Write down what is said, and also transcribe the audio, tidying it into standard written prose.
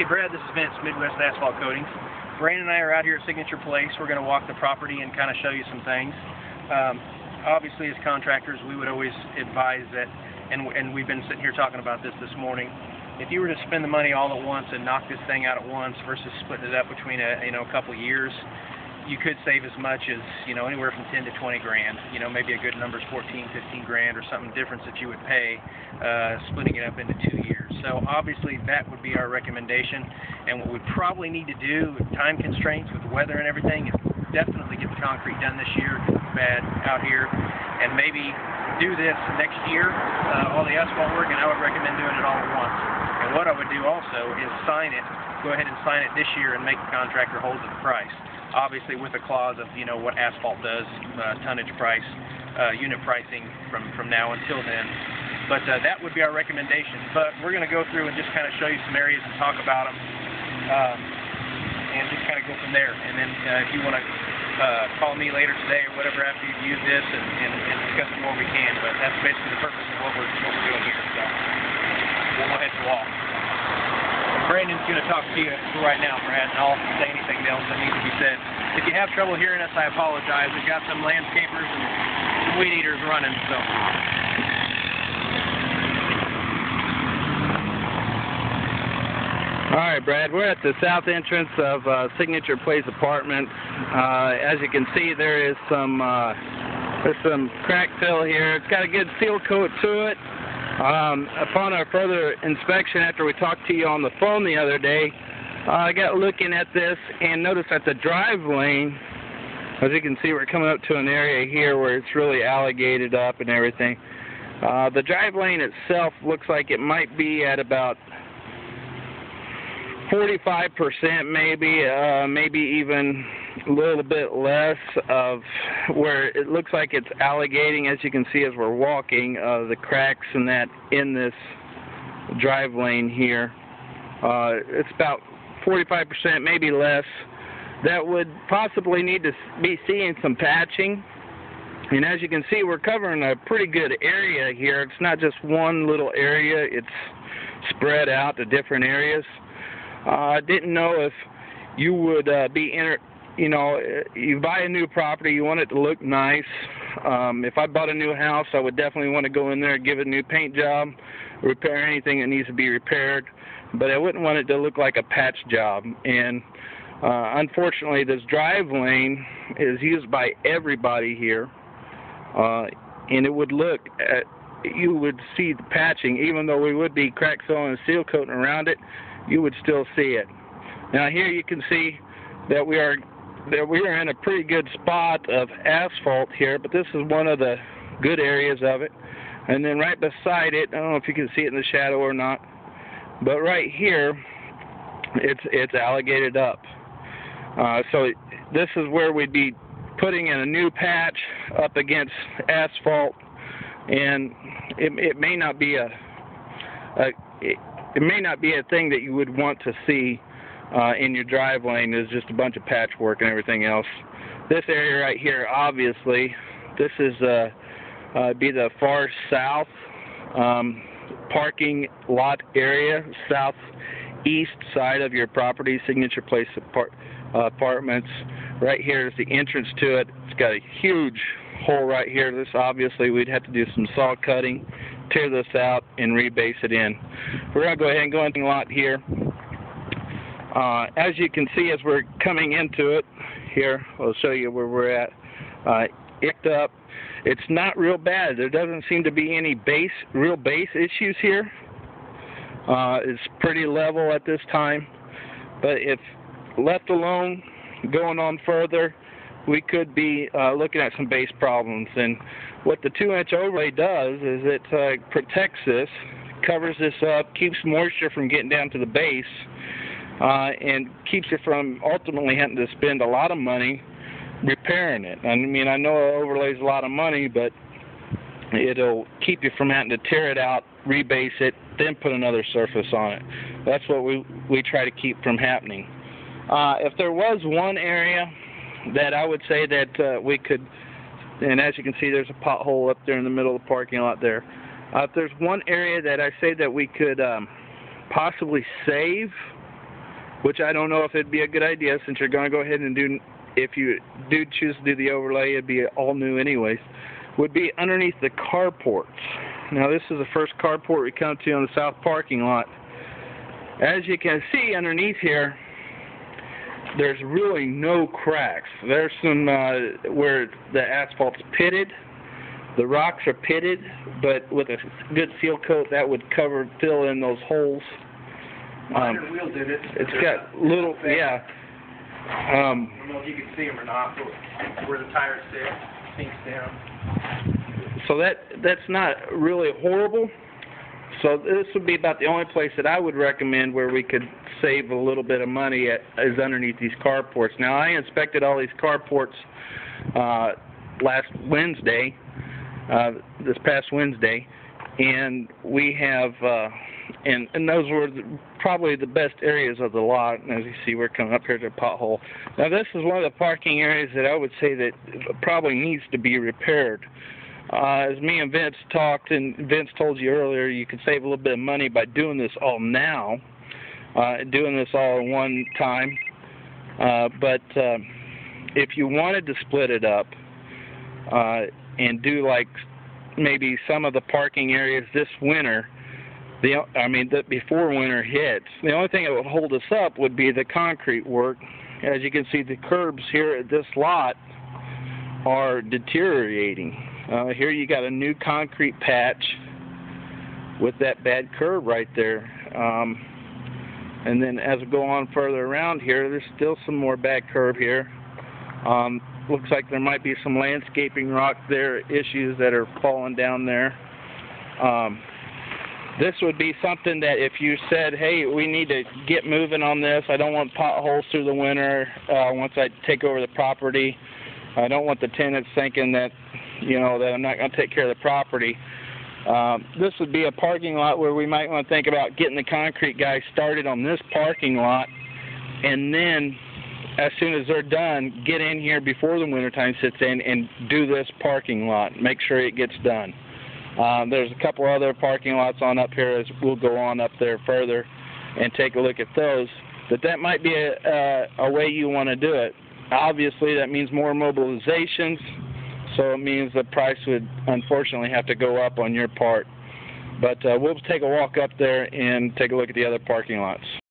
Hey Brad, this is Vince, Midwest Asphalt Coatings. Brandon and I are out here at Signature Place. We're going to walk the property and kind of show you some things. Obviously, as contractors, we would always advise that, and we've been sitting here talking about this morning, if you were to spend the money all at once and knock this thing out at once versus splitting it up between a couple years, you could save as much as anywhere from 10 to 20 grand. Maybe a good number is 14, 15 grand or something difference that you would pay splitting it up into 2 years. So obviously that would be our recommendation, and what we probably need to do with time constraints with the weather and everything is definitely get the concrete done this year. It's bad out here, and maybe do this next year, all the asphalt work, and I would recommend doing it all at once. And what I would do also is go ahead and sign it this year and make the contractor hold to the price. Obviously with a clause of what asphalt does, tonnage price, unit pricing from now until then. But that would be our recommendation. But we're going to go through and just kind of show you some areas and talk about them, and just kind of go from there. And then if you want to call me later today or whatever after you've used this and discuss it more, we can. But that's basically the purpose of what we're doing here. So we'll go ahead and walk. Brandon's going to talk to you right now, Brad, and I'll say anything else that needs to be said. If you have trouble hearing us, I apologize. We've got some landscapers and some weed eaters running, so. All right, Brad, we're at the south entrance of Signature Place Apartment. As you can see, there's some crack fill here. It's got a good seal coat to it. Upon our further inspection, after we talked to you on the phone the other day, I got looking at this and noticed that the drive lane, as you can see, we're coming up to an area here where it's really alligated up and everything. The drive lane itself looks like it might be at about 45%, maybe even a little bit less of where it looks like it's alligating, as you can see as we're walking, the cracks and that in this drive lane here. It's about 45%, maybe less. That would possibly need to be seeing some patching. And as you can see, we're covering a pretty good area here. It's not just one little area, it's spread out to different areas. I didn't know if you would you buy a new property, you want it to look nice. If I bought a new house, I would definitely want to go in there and give it a new paint job, repair anything that needs to be repaired, but I wouldn't want it to look like a patch job. And unfortunately, this drive lane is used by everybody here, and it would look at, you would see the patching, even though we would be crack filling and seal coating around it, you would still see it. Now here you can see that we are in a pretty good spot of asphalt here, but this is one of the good areas of it. And then right beside it, I don't know if you can see it in the shadow or not, but right here it's alligated up. So this is where we'd be putting in a new patch up against asphalt, and it may not be it may not be a thing that you would want to see in your drive lane. There's just a bunch of patchwork and everything else. This area right here, obviously, this is be the far south parking lot area, southeast side of your property, Signature Place Apartments. Right here is the entrance to it. It's got a huge hole right here. This obviously we'd have to do some saw cutting, tear this out, and rebase it in. We're going to go ahead and go into the lot here. As you can see, as we're coming into it here, I'll show you where we're at. Icked up. It's not real bad. There doesn't seem to be any real base issues here. It's pretty level at this time, but if left alone, going on further, we could be looking at some base problems. And what the 2-inch overlay does is it protects this, covers this up, keeps moisture from getting down to the base, and keeps you from ultimately having to spend a lot of money repairing it. I mean, I know an overlay is a lot of money, but it'll keep you from having to tear it out, rebase it, then put another surface on it. That's what we try to keep from happening. If there was one area that I would say that we could, and as you can see, there's a pothole up there in the middle of the parking lot there. If there's one area that I say that we could possibly save which I don't know if it'd be a good idea since you're going to go ahead and do, if you do choose to do the overlay, it'd be all new anyways, would be underneath the carports. Now this is the first carport we come to on the south parking lot. As you can see underneath here, there's really no cracks. There's some where the asphalt's pitted, the rocks are pitted, but with a good seal coat that would fill in those holes. Minor wheel did it. It's got little, yeah. I don't know if you can see them or not, but where the tires sit, sinks down. So that's not really horrible. So this would be about the only place that I would recommend where we could save a little bit of money is underneath these carports. Now I inspected all these carports last Wednesday, this past Wednesday, and we have, and those were probably the best areas of the lot. And as you see, we're coming up here to a pothole. Now this is one of the parking areas that I would say that probably needs to be repaired. As me and Vince talked, and Vince told you earlier, you could save a little bit of money by doing this all now, doing this all at one time. But if you wanted to split it up and do like maybe some of the parking areas this winter, before winter hits, the only thing that would hold us up would be the concrete work. As you can see, the curbs here at this lot are deteriorating. Here you got a new concrete patch with that bad curb right there. And then as we go on further around here, there's still some more bad curb here. Looks like there might be some landscaping rock there, issues that are falling down there. This would be something that if you said, hey, we need to get moving on this, I don't want potholes through the winter once I take over the property. I don't want the tenants thinking that, you know, that I'm not going to take care of the property. This would be a parking lot where we might want to think about getting the concrete guys started on this parking lot, and then as soon as they're done, get in here before the wintertime sets in and do this parking lot. Make sure it gets done. There's a couple other parking lots on up here as we'll go on up there further and take a look at those. But that might be a way you want to do it. Obviously, that means more mobilizations, so it means the price would unfortunately have to go up on your part. But we'll take a walk up there and take a look at the other parking lots.